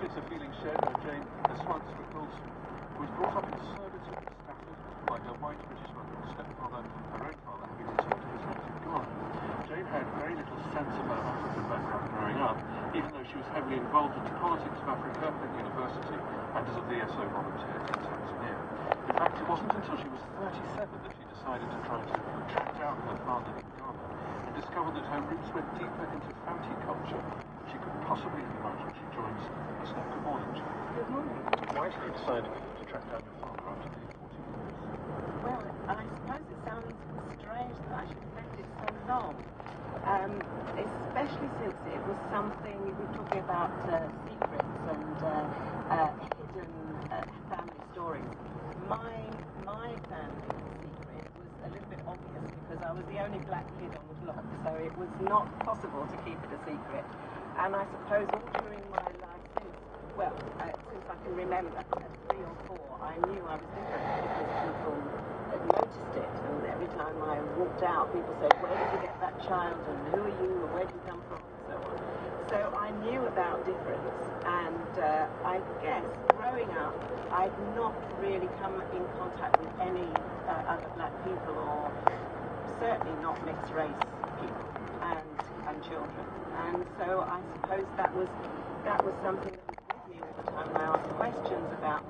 benefits are feeling shared by Jane as once recalls, who was brought up in Surbiton, Stafford, by her white British mother and stepfather, her own father having returned to his native Ghana. Jane had very little sense of her African background growing up, even though she was heavily involved in the politics of Africa at university and as a VSO volunteer in Tanzania. In fact, it wasn't until she was 37 that she decided to try to track down her father in Ghana and discovered that her roots went deeper into Fanti culture than she could possibly have imagined. She joins us now. Good morning, Jane. Good morning. Why did you decide to track down your father after nearly 40 years? Well, I suppose it sounds strange that I should have waited so long, especially since it was something, we were talking about secrets and hidden family stories. My family secret was a little bit obvious because I was the only black kid on the block, so it was not possible to keep it a secret. And I suppose all during my life since I can remember, at 3 or 4, I knew I was different because people had noticed it, and every time I walked out, people said, "Where did you get that child, and who are you, and where do you come from," and so on. So I knew about difference, and I guess growing up, I'd not really come in contact with any other black people, or certainly not mixed race people and children. And so I suppose that was something that was with me all the time. I asked questions about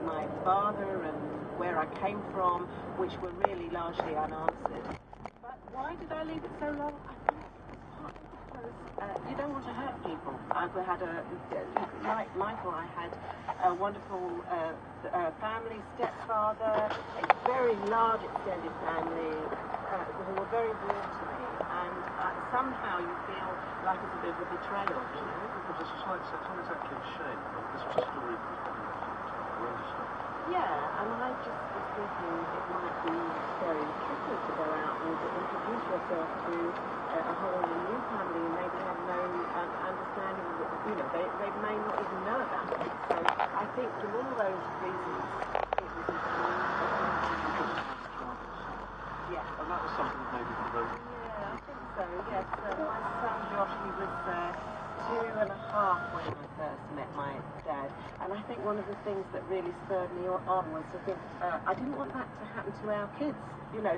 my father and where I came from, which were really largely unanswered. But why did I leave it so long? I think it's partly because you don't want to hurt people. Like Michael, I had a wonderful family, stepfather, a very large extended family who were very warm to me. And somehow you feel like it's a bit of a betrayal, you know? But it's not exactly shame, but this was a story that was coming up from horrendously. Yeah, and I just was thinking it might be very tricky to go out and introduce yourself to a whole new family and maybe have no understanding of, they may not even know about it. So I think for all those reasons, it was important. Yeah. And that was something that maybe provoked. Yeah, I think so, yes. My son Josh, he was 2 and a half when I first met my dad, and I think one of the things that really spurred me on was to think I didn't want that to happen to our kids,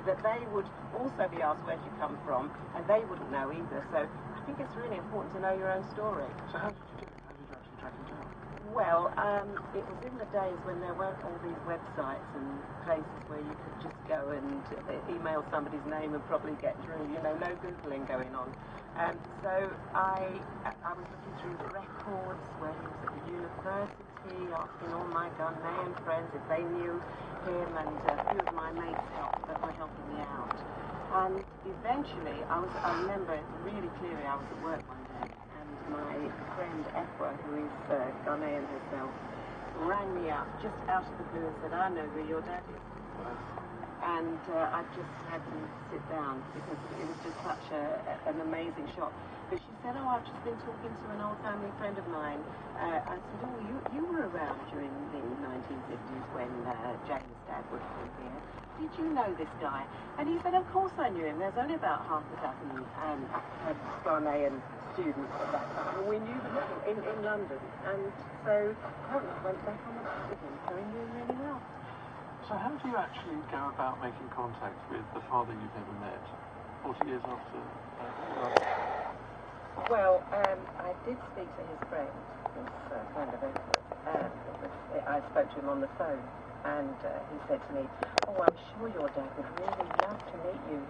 that they would also be asked where do you come from, and they wouldn't know either. So I think it's really important to know your own story. So how did you do it? How did you actually track him down? Well, it was in the days when there weren't all these websites and places where you could just go and email somebody's name and probably get through, no Googling going on. So I was looking through the records when he was at the university, asking all my Ghanaian friends if they knew him, and a few of my mates that were helping me out. And eventually, I remember really clearly, I was at work one day, and my friend Efwa, who is Ghanaian herself, rang me up just out of the blue and said, "I know who your dad is." And I just had to sit down because it was just such an amazing shock. But she said, "Oh, I've just been talking to an old family friend of mine." I said, "Oh, you were around during the 1950s when Jane's dad was here. Did you know this guy?" And he said, "Of course I knew him. There's only about half a dozen Ghanaian students at that time. And we knew them in London." And so I went back on the bus with him, so he knew him really well. So how do you actually go about making contact with the father you've never met 40 years after? Well, I did speak to his friend, his friend of Edward. I spoke to him on the phone, and he said to me, "Oh, I'm sure your dad would really love to meet you.